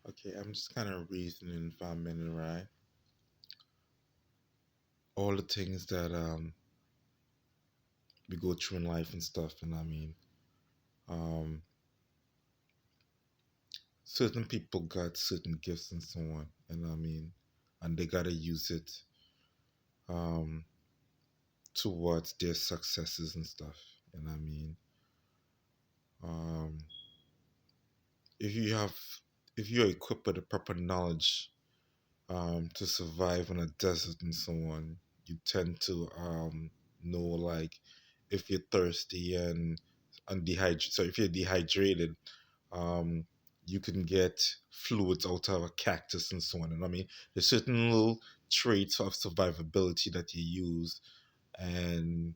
Okay, I'm just kind of reasoning for a minute, right? All the things that we go through in life and stuff, and um, certain people got certain gifts and so on, and they gotta use it um towards their successes and stuff. And um, if you have, if you're equipped with the proper knowledge to survive in a desert and so on, you tend to know, like, if you're thirsty and dehydrated. So if you're dehydrated, um, you can get fluids out of a cactus and so on. And there's certain little traits of survivability that you use, and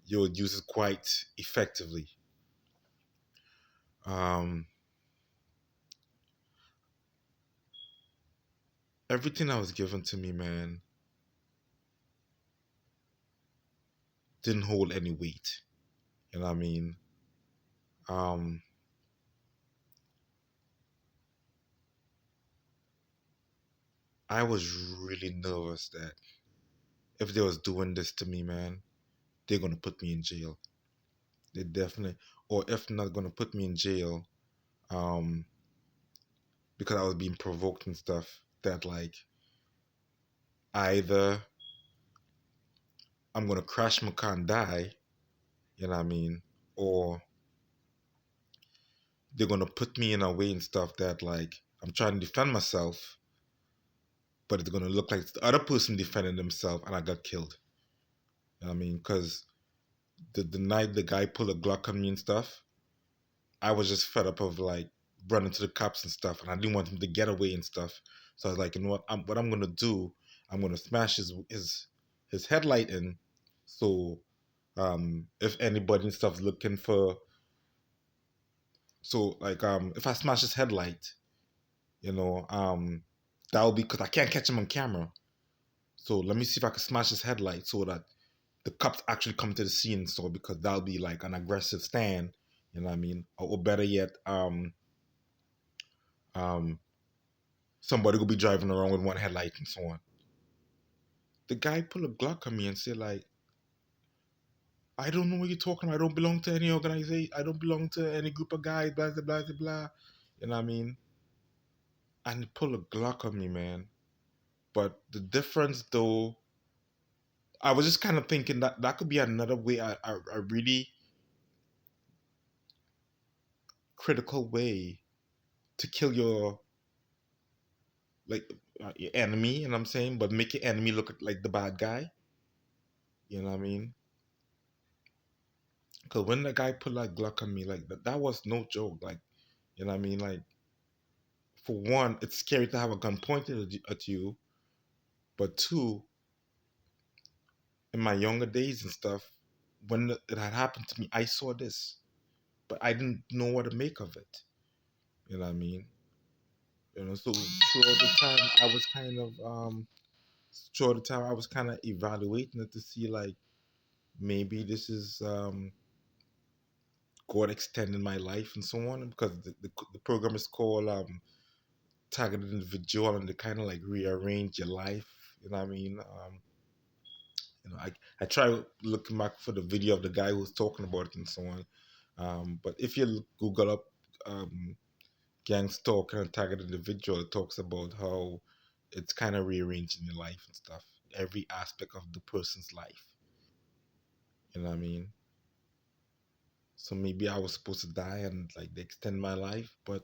you'll use it quite effectively. Um, Everything that was given to me, man, didn't hold any weight. You know what I mean? Um, I was really nervous that if they was doing this to me, man, they're gonna put me in jail. They definitely, or if not gonna put me in jail, um, because I was being provoked and stuff. That, like, either I'm gonna crash my car and die, you know what I mean, or they're gonna put me in a way and stuff that, like, I'm trying to defend myself, but it's gonna look like the other person defending themselves and I got killed. You know what I mean? Because the night the guy pulled a Glock on me and stuff, I was just fed up of, like, running to the cops and stuff, and I didn't want him to get away and stuff. So I was like, you know what? What I'm gonna do? I'm gonna smash his headlight in. So if anybody and stuff's looking for, so, like, if I smash his headlight, you know, that'll be because I can't catch him on camera. So let me see if I can smash his headlight so that the cops actually come to the scene. So because that'll be like an aggressive stand, you know what I mean? Or better yet, um, somebody will be driving around with one headlight and so on. The guy pulled a Glock on me and said, like, I don't know what you're talking about. I don't belong to any organization. I don't belong to any group of guys, blah, blah, blah, blah. You know what I mean? And he pulled a Glock on me, man. But the difference, though, I was just kind of thinking that that could be another way, a really critical way to kill your, like, your enemy, you know what I'm saying? But make your enemy look like the bad guy. You know what I mean? Because when the guy put that Glock on me, like, that was no joke. Like, you know what I mean? Like, for one, it's scary to have a gun pointed at you. But two, in my younger days and stuff, when it had happened to me, I saw this, but I didn't know what to make of it. You know what I mean? You know, so throughout the time, I was kind of throughout the time I was kind of evaluating it to see, like, maybe this is God extending my life and so on, because the program is called targeted individual, and they kind of like rearrange your life. You know what I mean? I try looking back for the video of the guy who was talking about it and so on. But if you Google up um, gang stalker and targeted individual, it talks about how it's kind of rearranging your life and stuff, every aspect of the person's life. You know what I mean? So maybe I was supposed to die and, like, they extend my life, but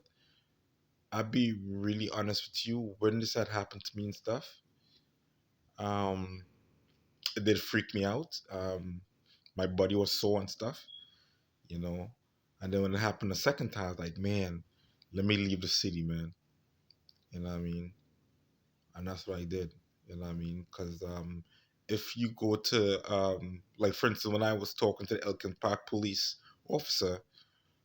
I'll be really honest with you. When this had happened to me and stuff, um, it did freak me out. My body was sore and stuff, you know. And then when it happened the second time, I was like, man, let me leave the city, man. You know what I mean? And that's what I did. You know what I mean? Because if you go to, like, for instance, when I was talking to the Elkin Park police officer,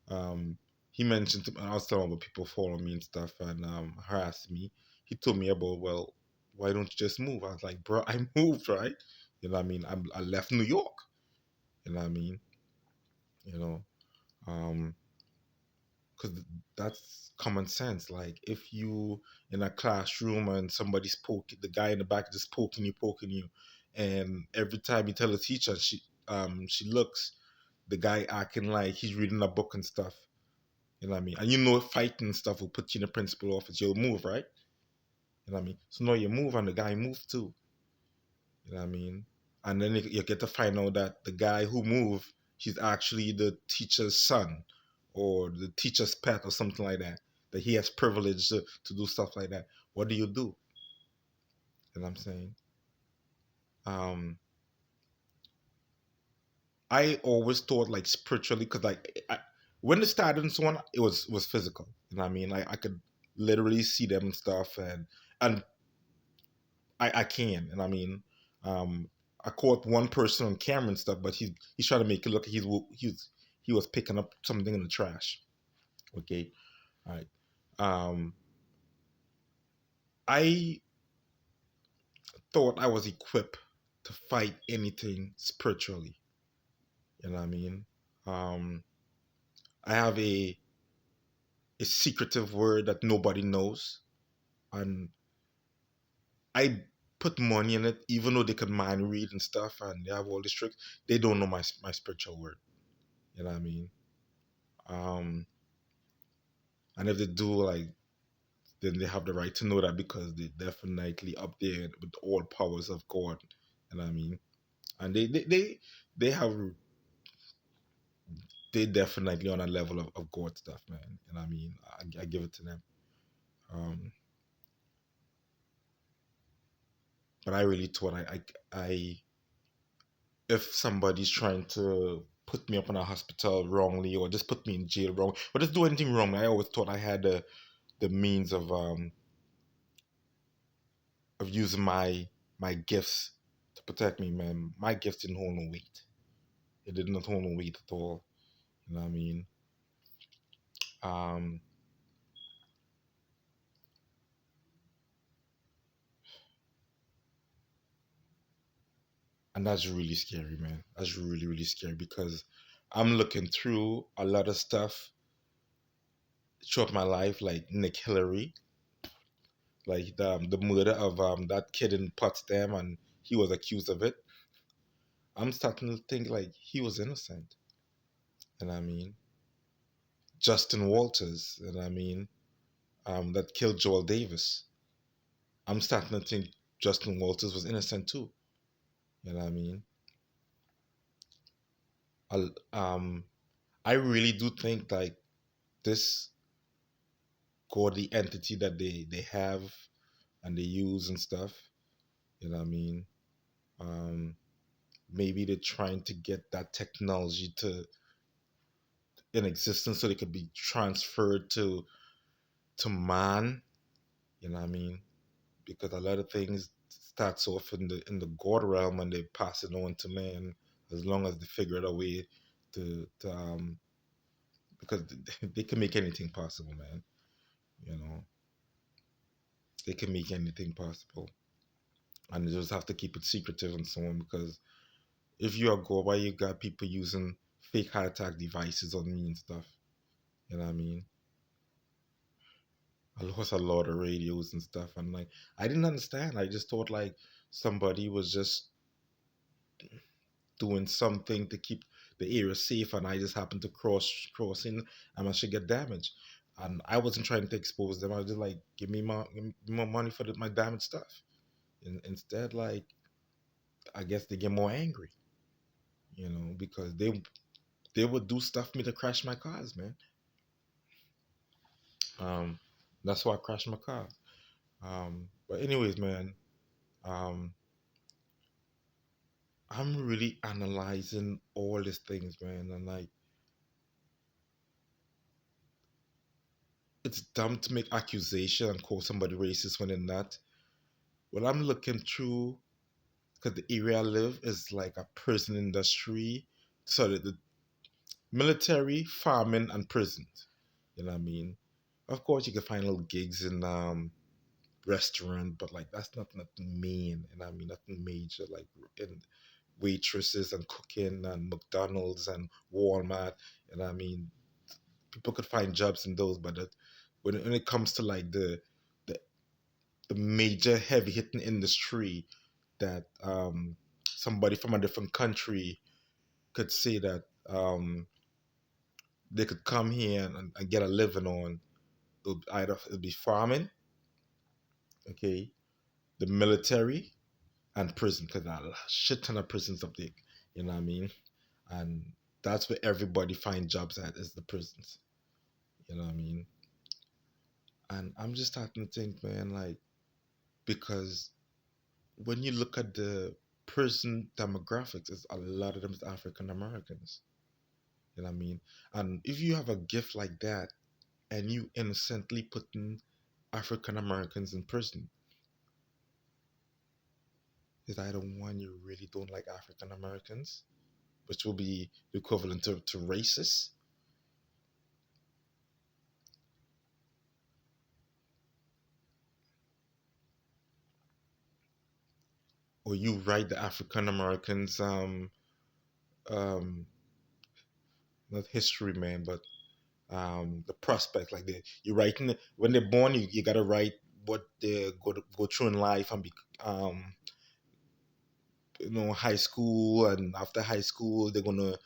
um, he mentioned to me, I was telling him about people following me and stuff and harassing me. He told me about, well, why don't you just move? I was like, bro, I moved, right? You know what I mean? I left New York. You know what I mean? You know, um, because that's common sense. Like if you in a classroom and somebody's poking, the guy in the back is just poking you, and every time you tell the teacher, she looks, the guy acting like he's reading a book and stuff. You know what I mean? And you know, fighting and stuff will put you in the principal office. You'll move, right? You know what I mean? So now you move, and the guy moves too. You know what I mean? And then you get to find out that the guy who moved, he's actually the teacher's son or the teacher's pet or something like that. That he has privilege to do stuff like that. What do you do? You know what I'm saying? Um, I always thought like spiritually, because when it started and so on, it was physical. You know what I mean? Like I could literally see them and stuff, and I can. And I mean, um, I caught one person on camera and stuff, but he's trying to make it look like he was picking up something in the trash. Okay, all right. Um, I thought I was equipped to fight anything spiritually. You know what I mean? Um, I have a secretive word that nobody knows, and I put money in it, even though they could mind read and stuff, and they have all these tricks. They don't know my spiritual word. You know what I mean? Um, and if they do, like, then they have the right to know that because they're definitely up there with all powers of God. You know what I mean? And they have they definitely on a level of God stuff, man. You know what I mean? I give it to them. Um, but I really thought I if somebody's trying to put me up in a hospital wrongly or just put me in jail wrong or just do anything wrong, I always thought I had the means of using my gifts to protect me, man. My gifts didn't hold no weight. It did not hold no weight at all. You know what I mean? Um, and that's really scary, man. That's really, really scary because I'm looking through a lot of stuff throughout my life, like Nick Hillary, like the murder of that kid in Potsdam, and he was accused of it. I'm starting to think like he was innocent. And I mean, Justin Walters, and I mean, that killed Joel Davis. I'm starting to think Justin Walters was innocent too. You know what I mean? I, um, I really do think like this godly entity that they have and they use and stuff. You know what I mean? Um, maybe they're trying to get that technology to in existence so they could be transferred to man. You know what I mean? Because a lot of things starts off in the god realm and they pass it on to man as long as they figure out a way to because they can make anything possible, man. You know, they can make anything possible, and they just have to keep it secretive and so on. Because if you are god, why you got people using fake heart attack devices on me and stuff? You know what I mean? I lost a lot of radios and stuff, and like I didn't understand. I just thought like somebody was just doing something to keep the area safe, and I just happened to crossing, and I should get damaged. And I wasn't trying to expose them. I was just like, give me more money for my damaged stuff. And instead, like, I guess they get more angry, because they would do stuff for me to crash my cars, man. Um, that's why I crashed my car. But anyways, man, um, I'm really analyzing all these things, man, and like, it's dumb to make accusation and call somebody racist when they're not. What I'm looking through, because the area I live is like a prison industry, so the military, farming, and prisons. You know what I mean? Of course, you can find little gigs in restaurant, but like that's not nothing main. And I mean nothing major like in waitresses and cooking and McDonald's and Walmart. And I mean people could find jobs in those, but when it comes to like the the major heavy hitting industry that somebody from a different country could say that they could come here and get a living on, it'll be farming, okay, the military, and prison, because a shit ton of prisons up there, you know what I mean? And that's where everybody find jobs at, is the prisons, you know what I mean? And I'm just starting to think, man, like, because when you look at the prison demographics, it's a lot of them is African Americans, you know what I mean? And if you have a gift like that and you innocently putting African Americans in prison, is either one, you really don't like African Americans, which will be the equivalent to racist, or you write the African Americans um not history, man, but the prospect, like you writing when they're born, you gotta write what they go through in life, and be um high school, and after high school they're gonna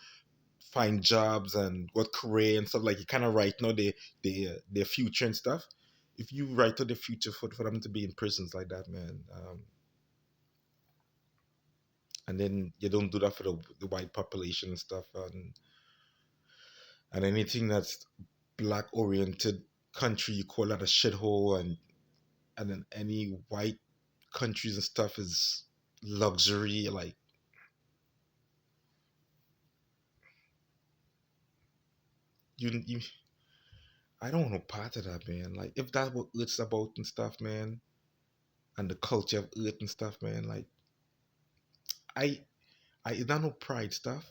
find jobs and what career and stuff, like you kind of write their future and stuff. If you write to the future for them to be in prisons like that, man, and then you don't do that for the white population and stuff, and anything that's black oriented country, you call that a shithole, and then any white countries and stuff is luxury. Like you I don't want no part of that, man. Like if that's what it's about and stuff, man, and the culture of Earth and stuff, man. Like I it's not no pride stuff,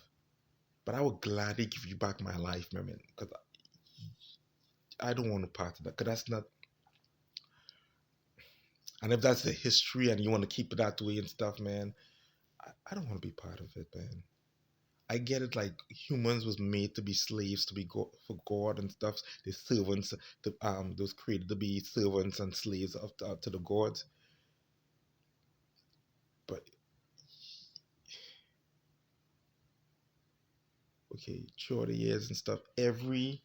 but I would gladly give you back my life, man, because I don't want to part of that. Because that's not. And if that's the history and you want to keep it that way and stuff, man, I don't want to be part of it, man. I get it. Like humans was made to be slaves, to be for God and stuff. The servants, those created to be servants and slaves to the gods. But okay, through the years and stuff, every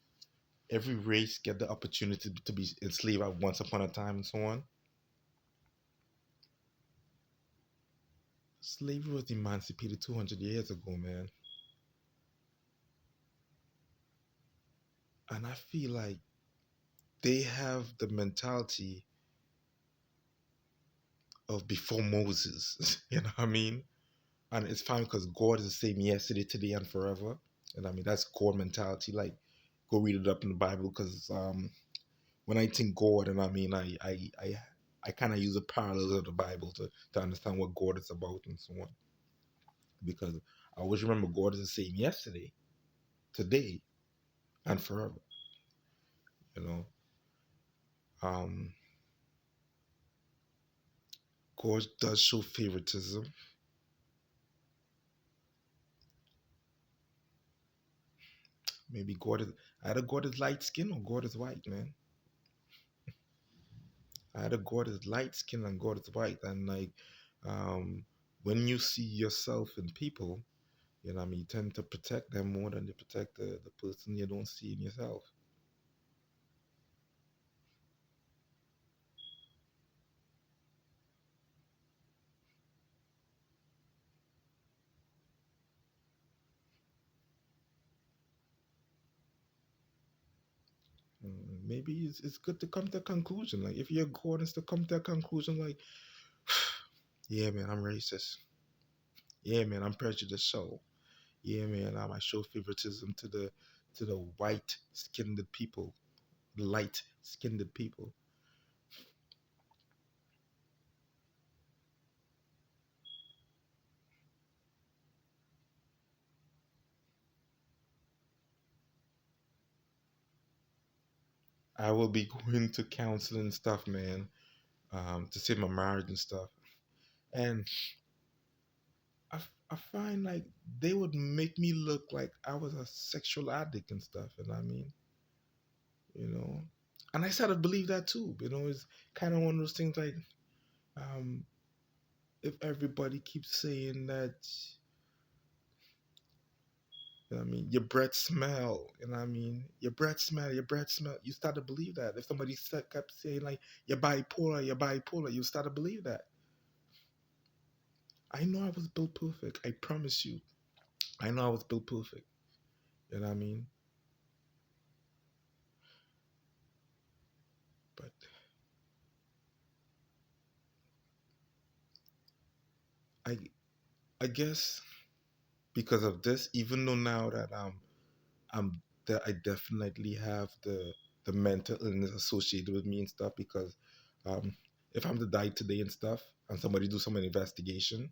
race get the opportunity to be enslaved at once upon a time and so on. Slavery was emancipated 200 years ago, man. And I feel like they have the mentality of before Moses. You know what I mean? And it's fine because God is the same yesterday, today, and forever. And I mean, that's God mentality. Like, go read it up in the Bible, because when I think God, and I mean, I kind of use a parallel of the Bible to understand what God is about and so on. Because I always remember God is the same yesterday, today, and forever. You know, um, God does show favoritism. Maybe God is either God is light skin or God is white, man. Either God is light skin and God is white, and like um, when you see yourself in people, you know, what I mean, you tend to protect them more than you protect the person you don't see in yourself. Maybe it's good to come to a conclusion. Like if your God is to come to a conclusion, like, yeah, man, I'm racist. Yeah, man, I'm prejudiced. So, yeah, man, I show favoritism to the white skinned people, light skinned people. I will be going to counseling and stuff, man, to save my marriage and stuff. And I find like they would make me look like I was a sexual addict and stuff. And I mean, you know. And I started to believe that too. You know, it's kind of one of those things like, um, if everybody keeps saying that, you know what I mean, your breath smell, you know what I mean, your breath smell, you start to believe that. If somebody kept saying like, you're bipolar, you start to believe that. I know I was built perfect. I promise you. I know I was built perfect. You know what I mean? But I I guess because of this, even though now that I'm that I definitely have the mental illness associated with me and stuff, because um if I'm to die today and stuff and somebody do some investigation,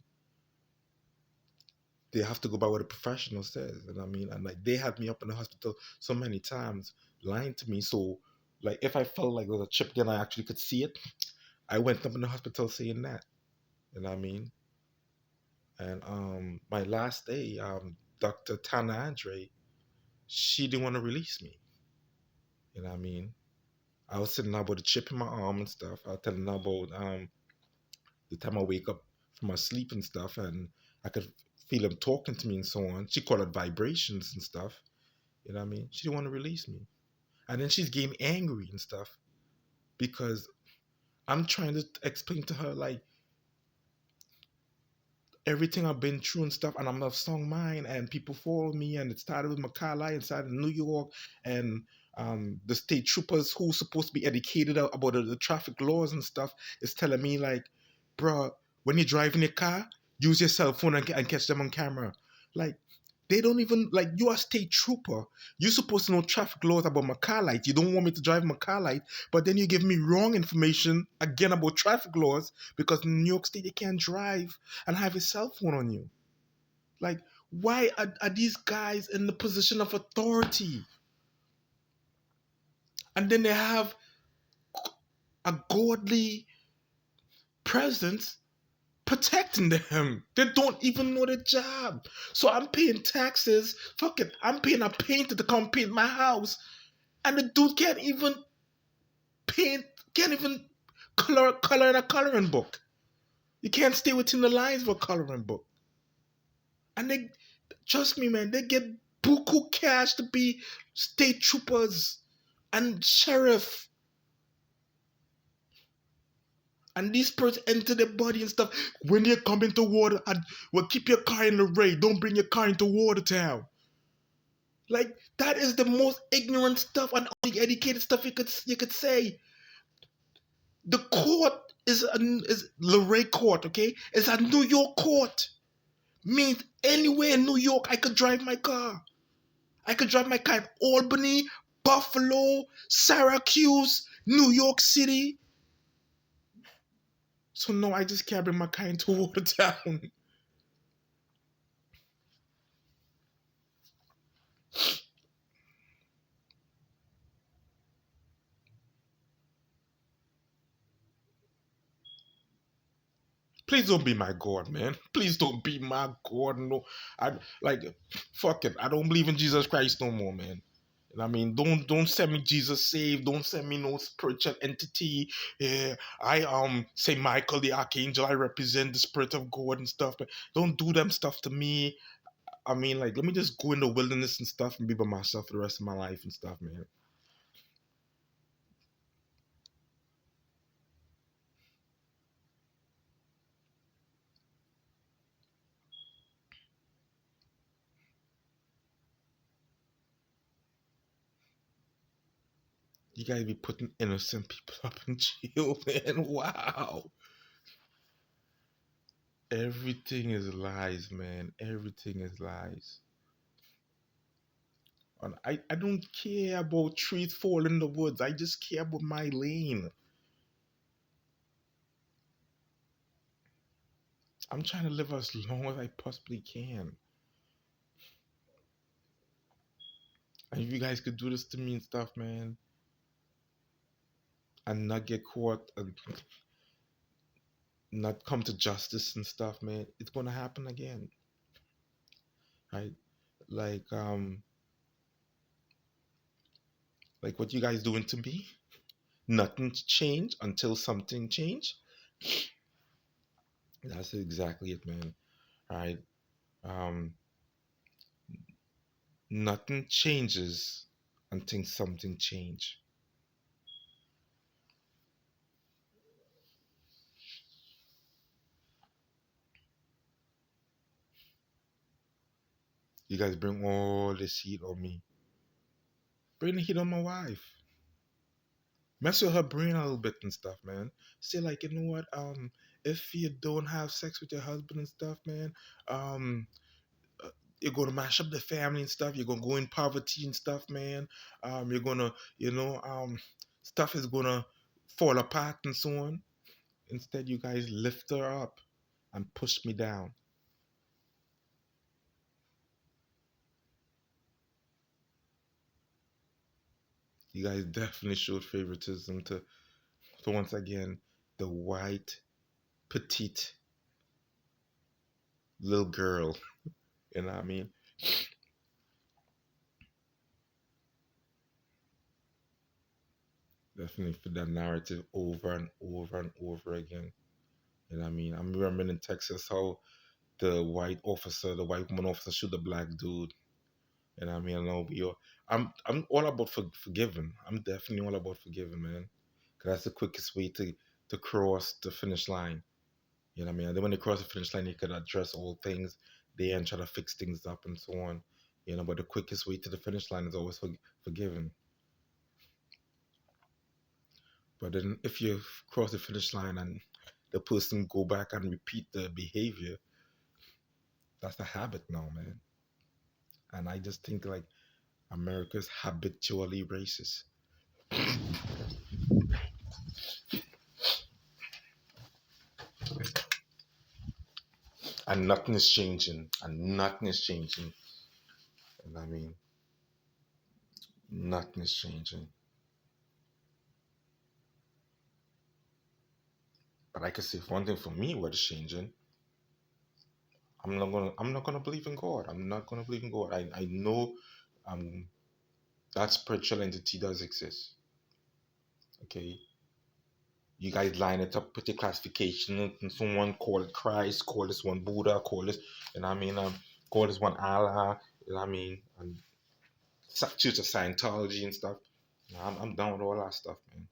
they have to go by what a professional says. And I mean, and like they had me up in the hospital so many times lying to me. So like if I felt like there was a chip then I actually could see it, I went up in the hospital saying that. You know what I mean? And my last day, Dr. Tana Andre, she didn't want to release me. You know what I mean? I was sitting there with a chip in my arm and stuff. I was telling her about the time I wake up from my sleep and stuff, and I could feel them talking to me and so on. She called it vibrations and stuff. You know what I mean? She didn't want to release me. And then she's getting angry and stuff because I'm trying to explain to her like everything I've been through and stuff, and I'm of song mine, and people follow me, and it started with Macaulay inside of New York, and the state troopers who's supposed to be educated about the traffic laws and stuff is telling me like, bro, when you're driving your car, use your cell phone and catch them on camera. Like, they don't even like you are a state trooper. You're supposed to know traffic laws about Macaulay. You don't want me to drive Macaulay, but then you give me wrong information again about traffic laws because in New York State you can't drive and have a cell phone on you. Like, why are these guys in the position of authority? And then they have a godly presence protecting them. They don't even know the job. So I'm paying taxes. Fuck it. I'm paying a painter to come paint my house. And the dude can't even paint, can't even color in a coloring book. You can't stay within the lines of a coloring book. And they, trust me, man, they get buku cash to be state troopers and sheriff. And these spirits enter the body and stuff. When you come into water, well, keep your car in the rain. Don't bring your car into Watertown. Like that is the most ignorant stuff and uneducated stuff you could say. The court is Luray Court, okay? It's a New York court. Means anywhere in New York I could drive my car. I could drive my car in Albany, Buffalo, Syracuse, New York City. So no, I just can't bring my car into Watertown. Please don't be my God, man. Please don't be my God. No, I like fuck it. I don't believe in Jesus Christ no more, man. And I mean, don't send me Jesus saved. Don't send me no spiritual entity. Yeah, I say Michael the Archangel. I represent the Spirit of God and stuff. But don't do them stuff to me. I mean, like, let me just go in the wilderness and stuff and be by myself for the rest of my life and stuff, man. You gotta be putting innocent people up in jail, man. Wow. Everything is lies, man. Everything is lies. And I don't care about trees falling in the woods. I just care about my lane. I'm trying to live as long as I possibly can. And if you guys could do this to me and stuff, man, and not get caught and not come to justice and stuff, man, it's gonna happen again. Right? Like Like what you guys doing to me? Nothing changed until something changed. That's exactly it, man. All right. Um, Nothing changes until something change. You guys bring all this heat on me. Bring the heat on my wife. Mess with her brain a little bit and stuff, man. Say like, you know what? If you don't have sex with your husband and stuff, man, um, uh, you're gonna mash up the family and stuff. You're gonna go in poverty and stuff, man. You're gonna, you know, stuff is gonna fall apart and so on. Instead, you guys lift her up and push me down. You guys definitely showed favoritism to once again the white petite little girl. You know what I mean? Definitely for that narrative over and over and over again. You know what I mean? I'm remembering in Texas how the white woman officer shoot the black dude. You know what I mean? I know I'm all about forgiving. I'm definitely all about forgiving, man. Cause that's the quickest way to cross the finish line. You know what I mean? And then when they cross the finish line, you could address all things there and try to fix things up and so on. You know, but the quickest way to the finish line is always forgiving. But then if you cross the finish line and the person go back and repeat the behavior, that's a habit now, man. And I just think like America's habitually racist. And nothing is changing. And nothing is changing. And I mean, nothing is changing. But I can say one thing for me what is changing. I'm not gonna believe in God. I'm not gonna believe in God. I know um that spiritual entity does exist. Okay. You guys line it up, put your classification, and someone call it Christ, call this one Buddha, call this, and I mean, call this one Allah, you know what I mean, and choose a Scientology and stuff. I'm down with all that stuff, man.